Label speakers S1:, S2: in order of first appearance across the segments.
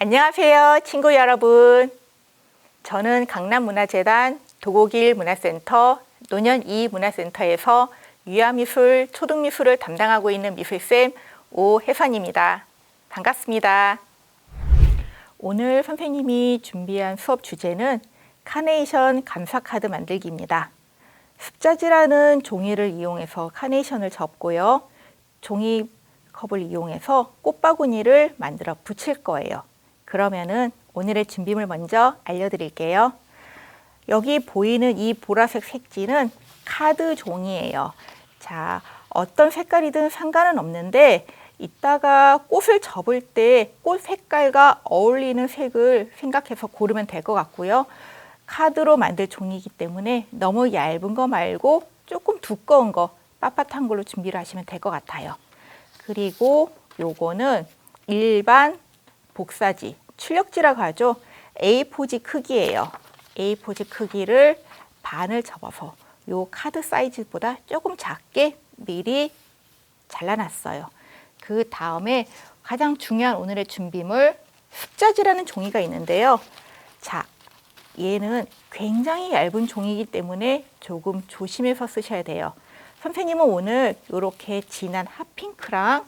S1: 안녕하세요, 친구 여러분. 저는 강남문화재단 도곡일 문화센터 노년 2 문화센터에서 유아미술, 초등미술을 담당하고 있는 미술쌤 오혜선입니다. 반갑습니다. 오늘 선생님이 준비한 수업 주제는 카네이션 감사카드 만들기입니다. 습자지라는 종이를 이용해서 카네이션을 접고요. 종이컵을 이용해서 꽃바구니를 만들어 붙일 거예요. 그러면은 오늘의 준비물 먼저 알려드릴게요. 여기 보이는 이 보라색 색지는 카드 종이에요. 자, 어떤 색깔이든 상관은 없는데 이따가 꽃을 접을 때 꽃 색깔과 어울리는 색을 생각해서 고르면 될 것 같고요. 카드로 만들 종이이기 때문에 너무 얇은 거 말고 조금 두꺼운 거, 빳빳한 걸로 준비를 하시면 될 것 같아요. 그리고 요거는 일반 복사지, 출력지라고 하죠. A4지 크기예요. A4지 크기를 반을 접어서 요 카드 사이즈보다 조금 작게 미리 잘라놨어요. 그 다음에 가장 중요한 오늘의 준비물 습자지라는 종이가 있는데요. 자, 얘는 굉장히 얇은 종이기 때문에 조금 조심해서 쓰셔야 돼요. 선생님은 오늘 이렇게 진한 핫핑크랑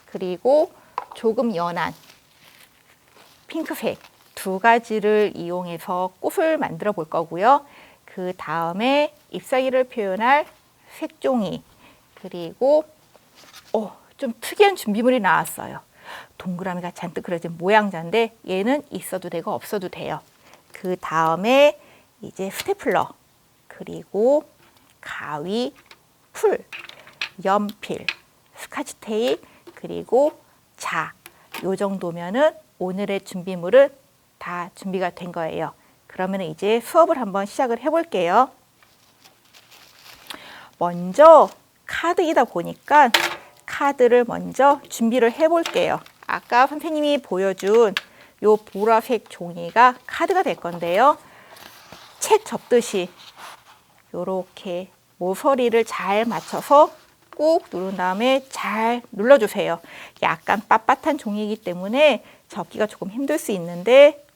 S1: 그리고 조금 연한 핑크색 두 가지를 이용해서 꽃을 만들어 볼 거고요. 그 다음에 잎사귀를 표현할 색종이 그리고 좀 특이한 준비물이 나왔어요. 동그라미가 잔뜩 그려진 모양자인데 얘는 있어도 되고 없어도 돼요. 그 다음에 이제 스테플러 그리고 가위, 풀, 연필, 스카치 테이프 그리고 요 정도면은 오늘의 준비물은 다 준비가 된 거예요. 그러면 이제 수업을 한번 시작을 해볼게요. 먼저 카드이다 보니까 카드를 먼저 준비를 해볼게요. 아까 선생님이 보여준 요 보라색 종이가 카드가 될 건데요. 책 접듯이 요렇게 모서리를 잘 맞춰서 꾹 누른 다음에 잘 눌러주세요. 약간 빳빳한 종이이기 때문에 접기가 조금 힘들 수 있는데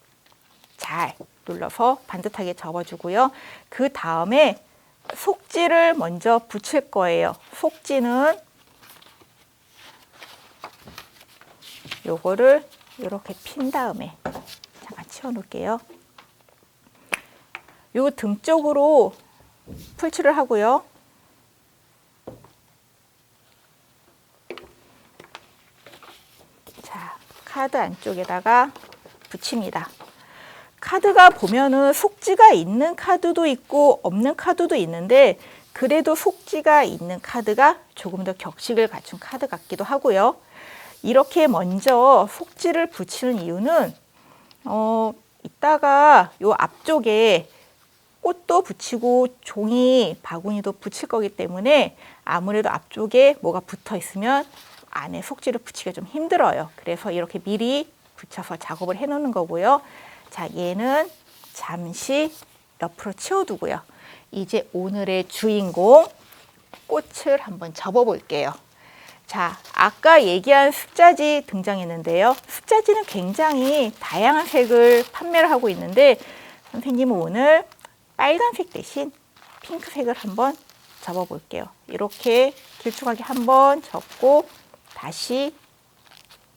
S1: 잘 눌러서 반듯하게 접어주고요. 그 다음에 속지를 먼저 붙일 거예요. 속지는 요거를 이렇게 핀 다음에 잠깐 치워 놓을게요. 요 등 쪽으로 풀칠을 하고요. 자, 카드 안쪽에다가 붙입니다. 카드가 보면은 속지가 있는 카드도 있고 없는 카드도 있는데 그래도 속지가 있는 카드가 조금 더 격식을 갖춘 카드 같기도 하고요. 이렇게 먼저 속지를 붙이는 이유는 이따가 요 앞쪽에 꽃도 붙이고 종이 바구니도 붙일 거기 때문에 아무래도 앞쪽에 뭐가 붙어 있으면 안에 속지를 붙이기가 좀 힘들어요. 그래서 이렇게 미리 붙여서 작업을 해 놓는 거고요. 자, 얘는 잠시 옆으로 치워두고요. 이제 오늘의 주인공 꽃을 한번 접어 볼게요. 자, 아까 얘기한 습자지 등장했는데요. 습자지는 굉장히 다양한 색을 판매를 하고 있는데 선생님은 오늘 빨간색 대신 핑크색을 한번 접어 볼게요. 이렇게 길쭉하게 한번 접고 다시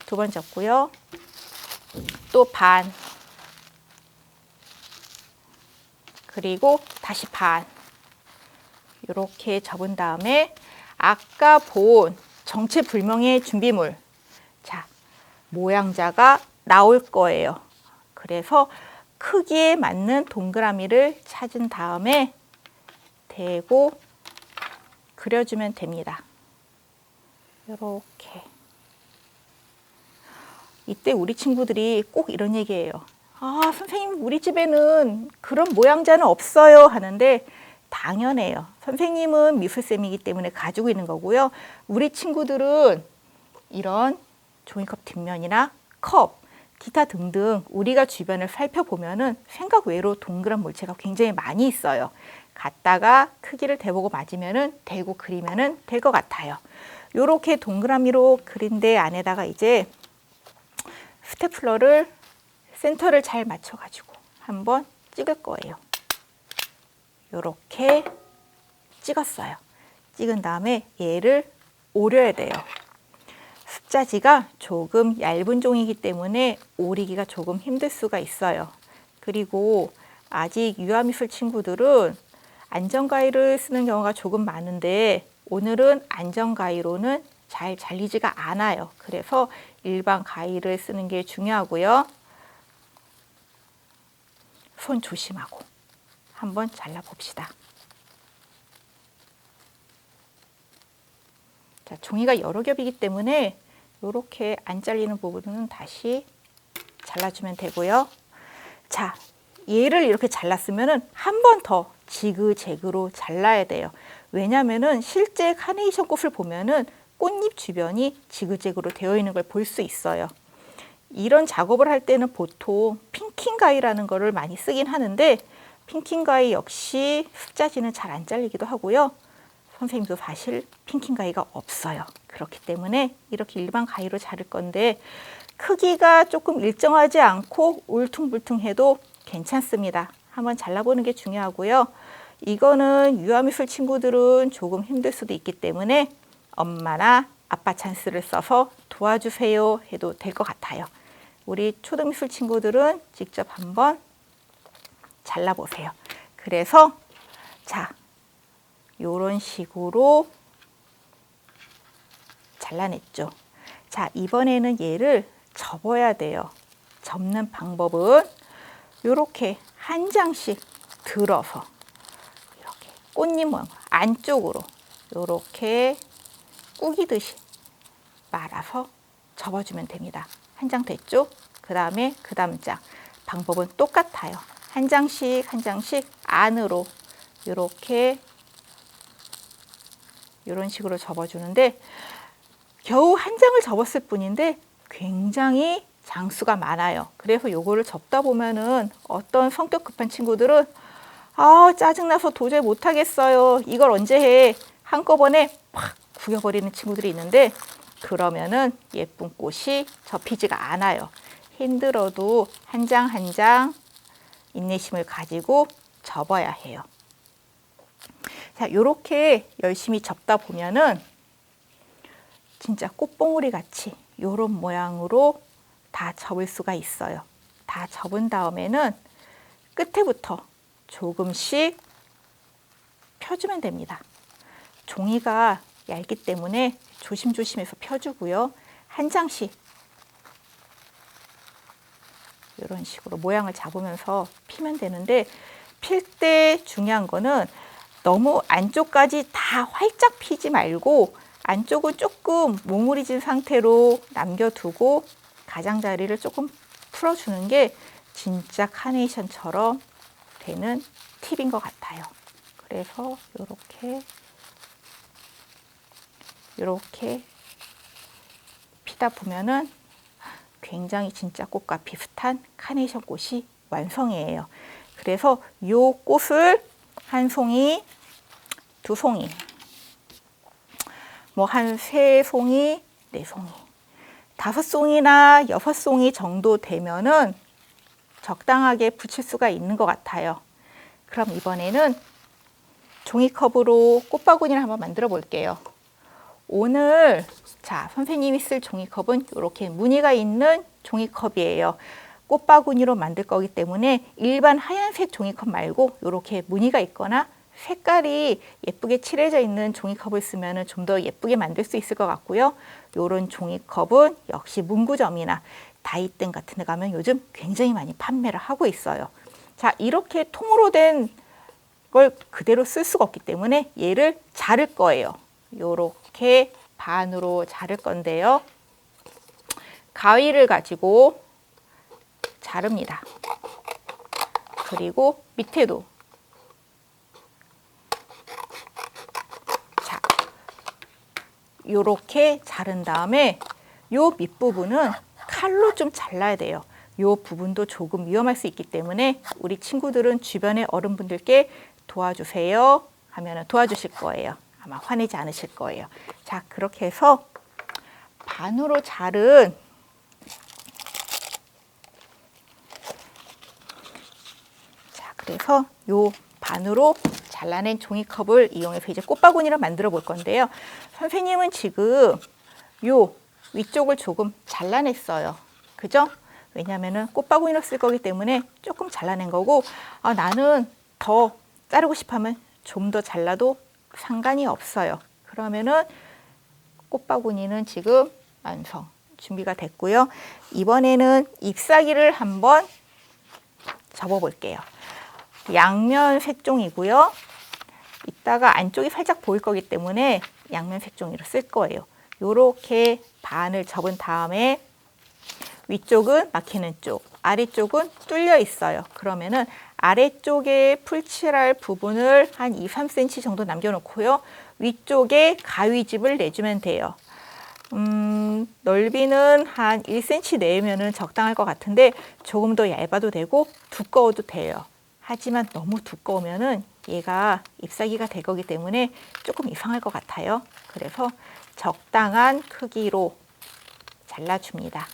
S1: 두 번 접고요. 또 반 그리고 다시 반 이렇게 접은 다음에 아까 본 정체불명의 준비물 자, 모양자가 나올 거예요. 그래서 크기에 맞는 동그라미를 찾은 다음에 대고 그려주면 됩니다. 이렇게. 이때 우리 친구들이 꼭 이런 얘기해요. 아, 선생님 우리 집에는 그런 모양자는 없어요 하는데 당연해요. 선생님은 미술쌤이기 때문에 가지고 있는 거고요. 우리 친구들은 이런 종이컵 뒷면이나 컵, 기타 등등 우리가 주변을 살펴보면은 생각 외로 동그란 물체가 굉장히 많이 있어요. 갖다가 크기를 대보고 맞으면은 대고 그리면은 될 것 같아요. 요렇게 동그라미로 그린 데 안에다가 이제 스테플러를 센터를 잘 맞춰가지고 한번 찍을 거예요. 이렇게 찍었어요. 찍은 다음에 얘를 오려야 돼요. 습자지가 조금 얇은 종이기 때문에 오리기가 조금 힘들 수가 있어요. 그리고 아직 유아미술 친구들은 안전가위를 쓰는 경우가 조금 많은데 오늘은 안전가위로는 잘 잘리지가 않아요. 그래서 일반 가위를 쓰는 게 중요하고요. 손 조심하고 한번 잘라봅시다. 자, 종이가 여러 겹이기 때문에 이렇게 안 잘리는 부분은 다시 잘라주면 되고요. 자, 얘를 이렇게 잘랐으면 한 번 더 지그재그로 잘라야 돼요. 왜냐하면 실제 카네이션 꽃을 보면은 꽃잎 주변이 지그재그로 되어 있는 걸 볼 수 있어요. 이런 작업을 할 때는 보통 핑킹 가위라는 거를 많이 쓰긴 하는데 핑킹 가위 역시 습자지는 잘 안 잘리기도 하고요. 선생님도 사실 핑킹 가위가 없어요. 그렇기 때문에 이렇게 일반 가위로 자를 건데 크기가 조금 일정하지 않고 울퉁불퉁해도 괜찮습니다. 한번 잘라보는 게 중요하고요. 이거는 유아미술 친구들은 조금 힘들 수도 있기 때문에 엄마나 아빠 찬스를 써서 도와주세요 해도 될 것 같아요. 우리 초등미술 친구들은 직접 한번 잘라보세요. 그래서 자, 요런 식으로 잘라냈죠. 자, 이번에는 얘를 접어야 돼요. 접는 방법은 요렇게 한 장씩 들어서 이렇게 꽃잎 모양 안쪽으로 요렇게 꾸기듯이 말아서 접어주면 됩니다. 한 장 됐죠? 그 다음에 그 다음 장. 방법은 똑같아요. 한 장씩 한 장씩 안으로 이렇게 이런 식으로 접어주는데 겨우 한 장을 접었을 뿐인데 굉장히 장수가 많아요. 그래서 요거를 접다 보면은 어떤 성격 급한 친구들은 아, 짜증나서 도저히 못하겠어요. 이걸 언제 해? 한꺼번에 팍 구겨버리는 친구들이 있는데 그러면은 예쁜 꽃이 접히지가 않아요. 힘들어도 한 장 한 장 인내심을 가지고 접어야 해요. 자, 요렇게 열심히 접다 보면은 진짜 꽃봉오리 같이 요런 모양으로 다 접을 수가 있어요. 다 접은 다음에는 끝에부터 조금씩 펴주면 됩니다. 종이가 얇기 때문에 조심조심해서 펴주고요. 한 장씩 이런 식으로 모양을 잡으면서 피면 되는데 필 때 중요한 거는 너무 안쪽까지 다 활짝 피지 말고 안쪽은 조금 몽우리진 상태로 남겨두고 가장자리를 조금 풀어주는 게 진짜 카네이션처럼 되는 팁인 것 같아요. 그래서 이렇게 피다 보면은 굉장히 진짜 꽃과 비슷한 카네이션 꽃이 완성이에요. 그래서 이 꽃을 한 송이, 두 송이, 뭐 한 세 송이, 네 송이, 다섯 송이나 여섯 송이 정도 되면은 적당하게 붙일 수가 있는 것 같아요. 그럼 이번에는 종이컵으로 꽃바구니를 한번 만들어 볼게요. 오늘 자, 선생님이 쓸 종이컵은 이렇게 무늬가 있는 종이컵이에요. 꽃바구니로 만들 거기 때문에 일반 하얀색 종이컵 말고 이렇게 무늬가 있거나 색깔이 예쁘게 칠해져 있는 종이컵을 쓰면 좀 더 예쁘게 만들 수 있을 것 같고요. 이런 종이컵은 역시 문구점이나 다이땡 같은 데 가면 요즘 굉장히 많이 판매를 하고 있어요. 자, 이렇게 통으로 된 걸 그대로 쓸 수가 없기 때문에 얘를 자를 거예요. 이렇게 반으로 자를 건데요. 가위를 가지고 자릅니다. 그리고 밑에도 자, 요렇게 자른 다음에 요 밑부분은 칼로 좀 잘라야 돼요. 요 부분도 조금 위험할 수 있기 때문에 우리 친구들은 주변의 어른분들께 도와주세요 하면 도와주실 거예요. 아마 화내지 않으실 거예요. 자, 그렇게 해서 반으로 자른 그래서 요 반으로 잘라낸 종이컵을 이용해서 이제 꽃바구니를 만들어 볼 건데요. 선생님은 지금 요 위쪽을 조금 잘라냈어요. 그죠? 왜냐하면 꽃바구니로 쓸 거기 때문에 조금 잘라낸 거고, 나는 더 자르고 싶으면 좀 더 잘라도 상관이 없어요. 그러면은 꽃바구니는 지금 완성 준비가 됐고요. 이번에는 잎사귀를 한번 접어 볼게요. 양면 색종이고요. 이따가 안쪽이 살짝 보일 거기 때문에 양면 색종이로 쓸 거예요. 요렇게 반을 접은 다음에 위쪽은 막히는 쪽, 아래쪽은 뚫려 있어요. 그러면은 아래쪽에 풀칠할 부분을 한 2, 3cm 정도 남겨놓고요. 위쪽에 가위집을 내주면 돼요. 넓이는 한 1cm 내면은 적당할 것 같은데 조금 더 얇아도 되고 두꺼워도 돼요. 하지만 너무 두꺼우면은 얘가 잎사귀가 될 거기 때문에 조금 이상할 것 같아요. 그래서 적당한 크기로 잘라줍니다.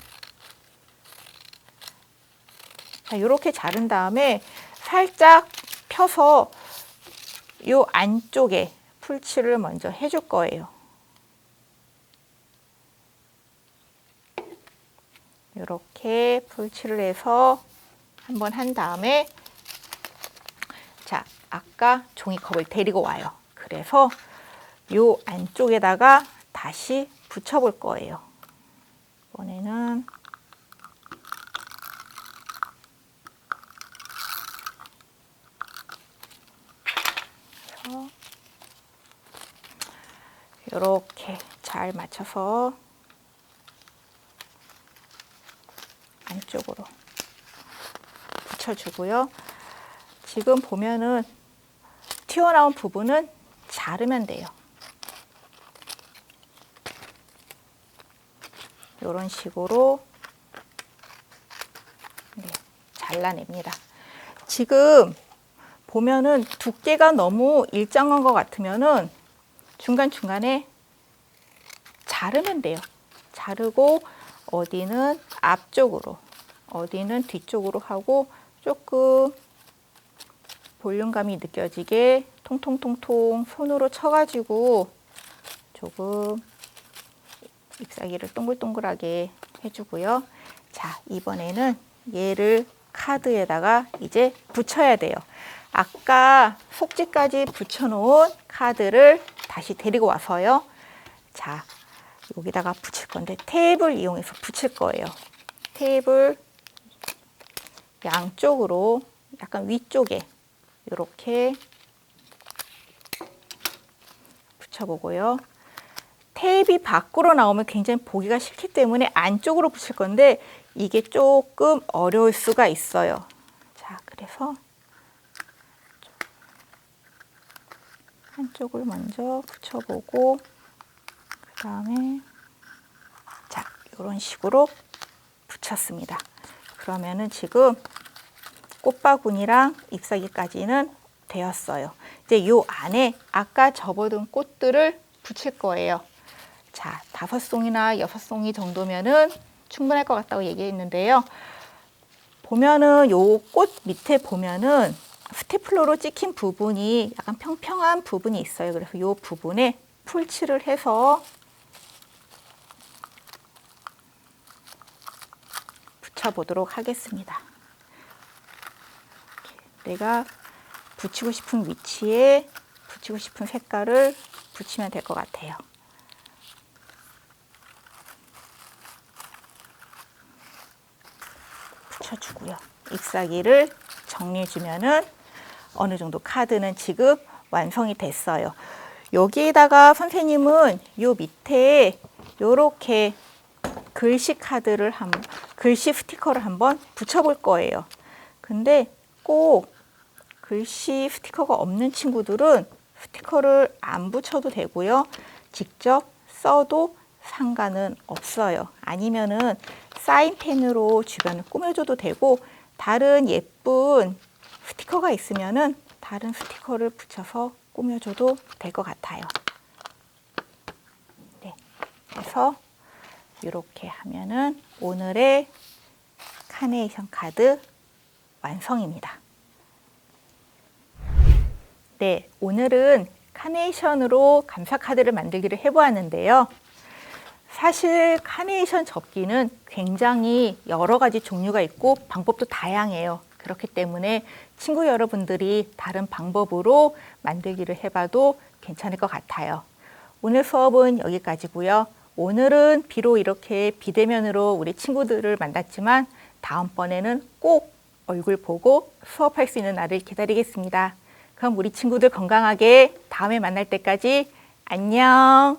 S1: 자, 이렇게 자른 다음에 살짝 펴서 이 안쪽에 풀칠을 먼저 해줄 거예요. 이렇게 풀칠을 해서 한번 한 다음에, 자, 아까 종이컵을 데리고 와요. 그래서 이 안쪽에다가 다시 붙여볼 거예요. 이번에는 이렇게 잘 맞춰서 안쪽으로 붙여주고요. 지금 보면은 튀어나온 부분은 자르면 돼요. 이런 식으로 잘라냅니다. 지금 보면은 두께가 너무 일정한 것 같으면은 중간중간에 자르면 돼요. 자르고 어디는 앞쪽으로, 어디는 뒤쪽으로 하고 조금 볼륨감이 느껴지게 통통통통 손으로 쳐가지고 조금 잎사귀를 동글동글하게 해주고요. 자, 이번에는 얘를 카드에다가 이제 붙여야 돼요. 아까 속지까지 붙여놓은 카드를 다시 데리고 와서요. 자, 여기다가 붙일 건데 테이프를 이용해서 붙일 거예요. 테이프를 양쪽으로 약간 위쪽에 이렇게 붙여보고요. 테이프가 밖으로 나오면 굉장히 보기가 싫기 때문에 안쪽으로 붙일 건데 이게 조금 어려울 수가 있어요. 자, 그래서 한쪽을 먼저 붙여보고 그 다음에 자, 이런 식으로 붙였습니다. 그러면은 지금 꽃바구니랑 잎사귀까지는 되었어요. 이제 요 안에 아까 접어둔 꽃들을 붙일 거예요. 자, 5송이나 6송이 정도면은 충분할 것 같다고 얘기했는데요. 보면은 요 꽃 밑에 보면은 스테플러로 찍힌 부분이 약간 평평한 부분이 있어요. 그래서 요 부분에 풀칠을 해서 붙여보도록 하겠습니다. 내가 붙이고 싶은 위치에 붙이고 싶은 색깔을 붙이면 될 것 같아요. 붙여주고요. 잎사귀를 정리해주면은 어느 정도 카드는 지금 완성이 됐어요. 여기에다가 선생님은 요 밑에 요렇게 글씨 카드를 글씨 스티커를 한번 붙여볼 거예요. 근데 꼭 글씨 스티커가 없는 친구들은 스티커를 안 붙여도 되고요. 직접 써도 상관은 없어요. 아니면은 사인펜으로 주변을 꾸며줘도 되고 다른 예쁜 스티커가 있으면은 다른 스티커를 붙여서 꾸며줘도 될 것 같아요. 네, 그래서 이렇게 하면은 오늘의 카네이션 카드 완성입니다. 네, 오늘은 카네이션으로 감사카드를 만들기를 해보았는데요. 사실 카네이션 접기는 굉장히 여러 가지 종류가 있고 방법도 다양해요. 그렇기 때문에 친구 여러분들이 다른 방법으로 만들기를 해봐도 괜찮을 것 같아요. 오늘 수업은 여기까지고요. 오늘은 비록 이렇게 비대면으로 우리 친구들을 만났지만 다음번에는 꼭 얼굴 보고 수업할 수 있는 날을 기다리겠습니다. 그럼 우리 친구들 건강하게 다음에 만날 때까지 안녕.